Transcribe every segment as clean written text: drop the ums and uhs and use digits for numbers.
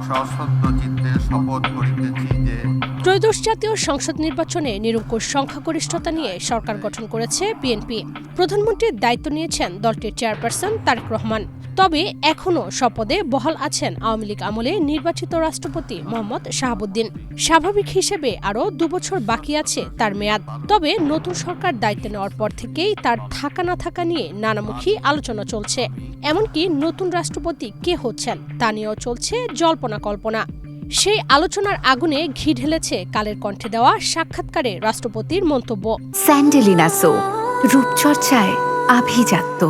সশ্রদ্ধ চিত্তে শপথ করিতেছি যে ত্রয়োদশ জাতীয় সংসদ নির্বাচনে নিরঙ্কুশ সংখ্যাগরিষ্ঠতা নিয়ে সরকার গঠন করেছে বিএনপি। প্রধানমন্ত্রীর দায়িত্ব নিয়েছেন দলটির চেয়ারপারসন তারেক রহমান। তবে এখনও শপথে বহাল আছেন আওয়ামী লীগ আমলে নির্বাচিত রাষ্ট্রপতি মোহাম্মদ শাহাবুদ্দিন। স্বাভাবিক হিসেবে আরও 2 বছর বাকি আছে তার মেয়াদ। তবে নতুন সরকার দায়িত্ব নেওয়ার পর থেকেই তার থাকা না থাকা নিয়ে নানামুখী আলোচনা চলছে। এমনকি নতুন রাষ্ট্রপতি কে হচ্ছেন তা নিয়েও চলছে জল্পনা কল্পনা। সেই আলোচনার আগুনে ঘি ঢেলেছে কালের কণ্ঠে দেওয়া সাক্ষাৎকারে রাষ্ট্রপতির মন্তব্য। স্যান্ডেলিনা সো, রূপচর্চায় আভিজাত্য।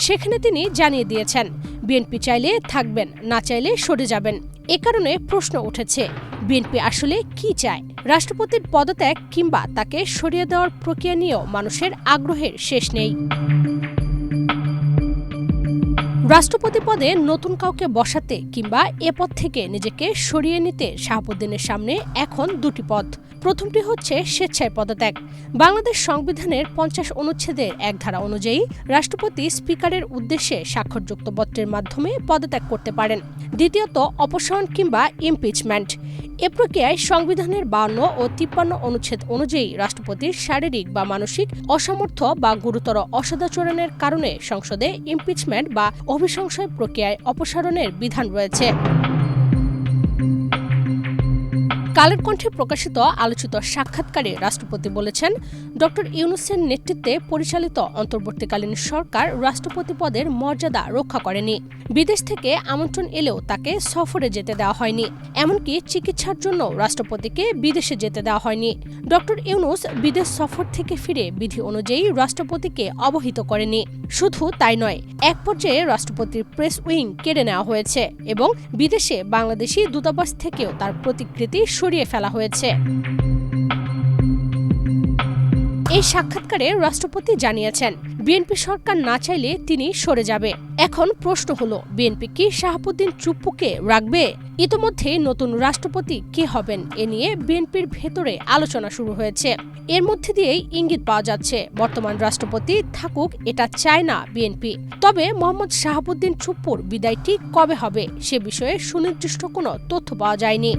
সেখানে তিনি জানিয়ে দিয়েছেন, বিএনপি চাইলে থাকবেন, না চাইলে সরে যাবেন। এ কারণে প্রশ্ন উঠেছে, বিএনপি আসলে কি চায়? রাষ্ট্রপতির পদত্যাগ কিংবা তাকে সরিয়ে দেওয়ার প্রক্রিয়া নিয়েও মানুষের আগ্রহের শেষ নেই। রাষ্ট্রপতি পদে নতুন কাউকে বসাতে কিংবা এ পদ থেকে নিজেকে সরিয়ে নিতে শাহাবুদ্দিনের সামনে এখন 2টি পথ। প্রথমটি হচ্ছে স্বেচ্ছায় পদত্যাগ। বাংলাদেশ সংবিধানের 50 অনুচ্ছেদের 1 ধারা অনুযায়ী রাষ্ট্রপতি স্পিকারের উদ্দেশ্যে স্বাক্ষরযুক্ত পত্রের মাধ্যমে পদত্যাগ করতে পারেন। দ্বিতীয়ত অপসারণ কিংবা ইমপিচমেন্ট। এ প্রক্রিয়ায় সংবিধানের 52 ও 53 অনুচ্ছেদ অনুযায়ী রাষ্ট্রপতির শারীরিক বা মানসিক অসামর্থ্য বা গুরুতর অসদাচরণের কারণে সংসদে ইমপিচমেন্ট বা অভিশংসন প্রক্রিয়ায় অপসারণের বিধান রয়েছে। কালের কণ্ঠে প্রকাশিত আলোচিত সাক্ষাৎকারে রাষ্ট্রপতি বলেছেন, ডক্টর ইউনূসের নেতৃত্বে পরিচালিত অন্তর্বর্তীকালীন সরকার রাষ্ট্রপতি পদের মর্যাদা রক্ষা করেনি। বিদেশ থেকে আমন্ত্রণ এলেও তাকে সফরে যেতে দেওয়া হয়নি। এমনকি চিকিৎসার জন্য রাষ্ট্রপতিকে বিদেশে যেতে দেওয়া হয়নি। ডক্টর ইউনূস বিদেশ সফর থেকে ফিরে বিধি অনুযায়ী রাষ্ট্রপতিকে অবহিত করেনি। শুধু তাই নয়, এক পর্যায়ে রাষ্ট্রপতির প্রেস উইং কেড়ে নেওয়া হয়েছে এবং বিদেশে বাংলাদেশি দূতাবাস থেকেও তার প্রতিকৃতি সরিয়ে ফেলা হয়েছে। এই সাক্ষাৎকারে রাষ্ট্রপতি জানিয়েছেন, বিএনপি সরকার না চাইলে তিনি সরে যাবে। এখন প্রশ্ন হলো, বিএনপি কি শাহাবুদ্দিন চুপ্পুকে রাখবে? ইতোমধ্যেই নতুন রাষ্ট্রপতি কে হবেন এ নিয়ে বিএনপির ভেতরে আলোচনা শুরু হয়েছে। এর মধ্যে দিয়েই ইঙ্গিত পাওয়া যাচ্ছে, বর্তমান রাষ্ট্রপতি থাকুক এটা চায় না বিএনপি। তবে মোহাম্মদ শাহাবুদ্দিন চুপ্পুর বিদায়টি কবে হবে সে বিষয়ে সুনির্দিষ্ট কোনো তথ্য পাওয়া যায়নি।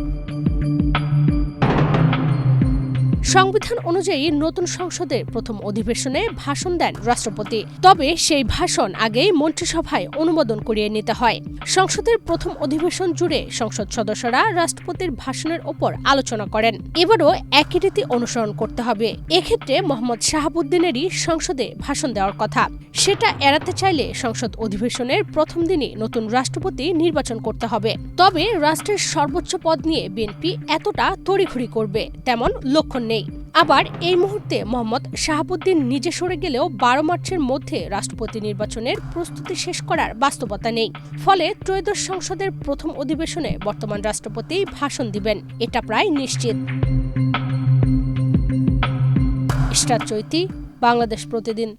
সংবিধান অনুযায়ী নতুন সংসদের প্রথম অধিবেশনে ভাষণ দেন রাষ্ট্রপতি। তবে সেই ভাষণ আগেই মন্ত্রিসভায় অনুমোদন করিয়ে নিতে হয়। সংসদের প্রথম অধিবেশন জুড়ে সংসদ সদস্যরা রাষ্ট্রপতির ভাষণের ওপর আলোচনা করেন। এবারও একই রীতি অনুসরণ করতে হবে। এক্ষেত্রে মোহাম্মদ শাহাবুদ্দিনেরই সংসদে ভাষণ দেওয়ার কথা। সেটা এড়াতে চাইলে সংসদ অধিবেশনের প্রথম দিনই নতুন রাষ্ট্রপতি নির্বাচন করতে হবে। তবে রাষ্ট্রের সর্বোচ্চ পদ নিয়ে বিএনপি এতটা তড়িঘড়ি করবে তেমন লক্ষণ নেই। আবার এই মুহূর্তে মোহাম্মদ শাহাবুদ্দিন নিজে সরে গেলেও 12 মার্চের মধ্যে রাষ্ট্রপতি নির্বাচনের প্রস্তুতি শেষ করার বাস্তবতা নেই। ফলে ত্রয়োদশ সংসদের প্রথম অধিবেশনে বর্তমান রাষ্ট্রপতি ভাষণ দিবেন, এটা প্রায় নিশ্চিত। ইশরাত চৈতি, বাংলাদেশ প্রতিদিন।